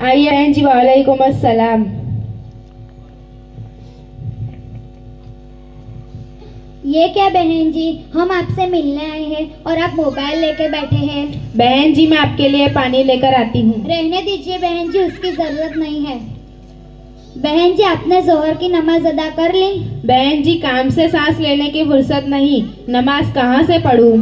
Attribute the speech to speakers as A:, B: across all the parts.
A: आइए बहन जी, वालेकुम अस्सलाम।
B: ये क्या बहन जी, हम आपसे मिलने आए हैं और आप मोबाइल लेके बैठे हैं।
A: बहन जी, मैं आपके लिए पानी लेकर आती हूँ।
B: रहने दीजिए बहन जी, उसकी जरूरत नहीं है। बहन जी, आपने जोहर की नमाज अदा कर ली?
A: बहन जी, काम से सांस लेने की फुर्सत नहीं, नमाज कहाँ से पढ़ूं?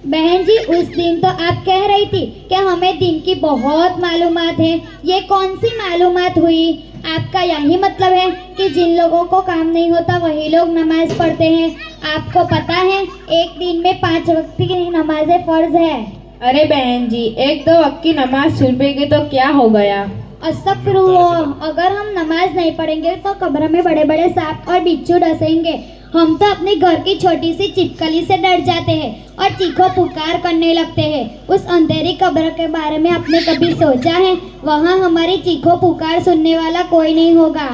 B: बहन जी, उस दिन तो आप कह रही थी कि हमें दिन की बहुत मालूमात है। ये कौन सी मालूमात हुई? आपका यही मतलब है कि जिन लोगों को काम नहीं होता वही लोग नमाज पढ़ते हैं। आपको पता है एक दिन में 5 वक्त की नमाजें फर्ज है।
A: अरे बहन जी, एक दो वक्त की नमाज छूटेगी तो क्या हो गया?
B: अस्तगफिरुल्लाह, अगर हम नमाज नहीं पढ़ेंगे तो कब्र में बड़े बड़े सांप और बिच्छू डसेंगे। हम तो अपने घर की छोटी सी छिपकली से डर जाते हैं और चीखो पुकार करने लगते हैं। उस अंधेरी कब्र के बारे में आपने कभी सोचा है? वहाँ हमारी चीखो पुकार सुनने वाला कोई नहीं होगा।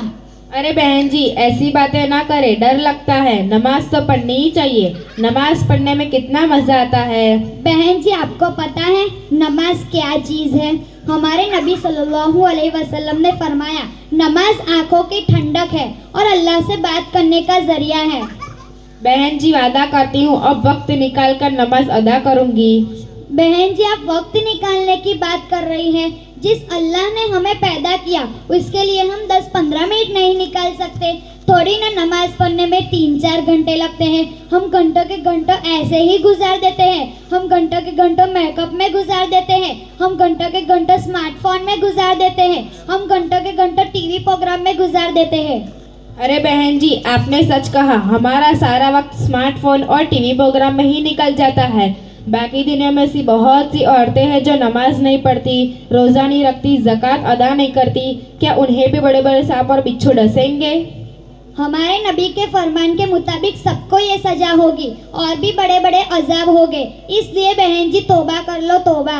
A: अरे बहन जी, ऐसी बातें ना करे, डर लगता है। नमाज तो पढ़नी ही चाहिए, नमाज पढ़ने में कितना मजा आता है।
B: बहन जी, आपको पता है नमाज क्या चीज़ है? हमारे नबी सल्लल्लाहु अलैहि वसल्लम ने फरमाया, नमाज आंखों की ठंडक है और अल्लाह से बात करने का जरिया है।
A: बहन जी, वादा करती हूँ अब वक्त निकाल कर नमाज अदा करूँगी।
B: बहन जी, आप वक्त निकालने की बात कर रही हैं। जिस अल्लाह ने हमें पैदा किया उसके लिए हम 10-15 मिनट नहीं निकाल सकते? थोड़ी ना नमाज पढ़ने में 3-4 घंटे लगते हैं। हम घंटों के घंटों ऐसे ही गुजार देते हैं। हम घंटों के घंटों मेकअप में गुजार देते हैं। हम घंटों के घंटों स्मार्टफोन में गुजार देते हैं। हम घंटों के घंटों टीवी प्रोग्राम में गुजार देते हैं।
A: अरे बहन जी, आपने सच कहा, हमारा सारा वक्त स्मार्टफोन और टीवी प्रोग्राम में ही निकल जाता है। बाकी दिनों में ऐसी बहुत सी औरतें हैं जो नमाज नहीं पढ़ती, रोज़ा नहीं रखती, ज़कात अदा नहीं करती। क्या उन्हें भी बड़े बड़े सांप और बिच्छू डसेंगे?
B: हमारे नबी के फरमान के मुताबिक सबको ये सजा होगी और भी बड़े बड़े अजाब होंगे। इसलिए बहन जी, तौबा कर लो, तौबा।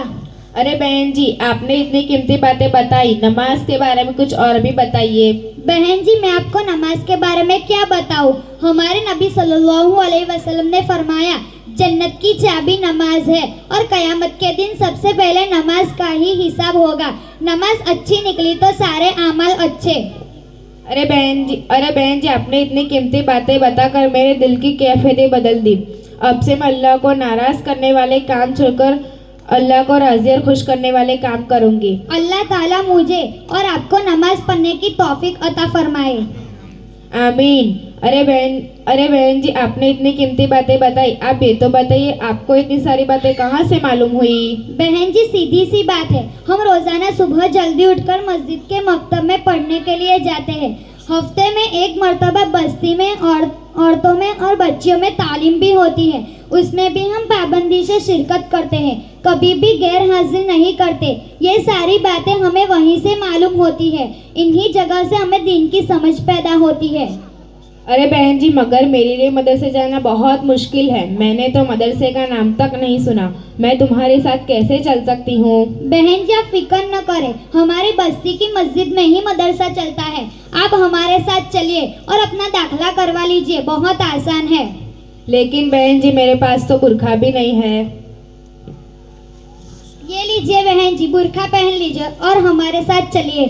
A: अरे बहन जी, आपने इतनी कीमती बातें बताई, नमाज के बारे में कुछ और भी बताइए।
B: बहन जी, मैं आपको नमाज के बारे में क्या बताऊं? हमारे नबी सल्लल्लाहु अलैहि वसल्लम ने फरमाया, जन्नत की चाबी नमाज है और कयामत के दिन सबसे पहले नमाज का ही हिसाब होगा। नमाज अच्छी निकली तो सारे अमल अच्छे।
A: अरे बहन जी, आपने इतनी कीमती बातें बताकर मेरे दिल की कैफियत बदल दी। अब से मैं अल्लाह को नाराज करने वाले काम छोड़कर अल्लाह को राजी और खुश करने वाले काम करूंगी।
B: अल्लाह ताला मुझे और आपको नमाज पढ़ने की तौफीक अता फरमाए।
A: आमीन। अरे बहन जी, आपने इतनी कीमती बातें बताई। आप ये तो बताइए, आपको इतनी सारी बातें कहाँ से मालूम हुई?
B: बहन जी, सीधी सी बात है, हम रोजाना सुबह जल्दी उठकर मस्जिद के मकतब में पढ़ने के लिए जाते हैं। हफ्ते में एक मर्तबा बस्ती में औरतों में और बच्चियों में तालीम भी होती है। उसमें भी हम पाबंदी से शिरकत करते हैं, कभी भी गैर हाजिर नहीं करते। ये सारी बातें हमें वहीं से मालूम होती है। इन्हीं जगह से हमें दीन की समझ पैदा होती है।
A: अरे बहन जी, मगर मेरे लिए मदरसे जाना बहुत मुश्किल है। मैंने तो मदरसे का नाम तक नहीं सुना। मैं तुम्हारे साथ कैसे चल सकती हूँ?
B: बहन जी, आप फिक्र न करें, हमारी बस्ती की मस्जिद में ही मदरसा चलता है। आप हमारे साथ चलिए और अपना दाखिला करवा लीजिए, बहुत आसान है।
A: लेकिन बहन जी, मेरे पास तो बुर्खा भी नहीं है।
B: ये लीजिए बहन जी, बुर्खा पहन लीजिए और हमारे साथ चलिए।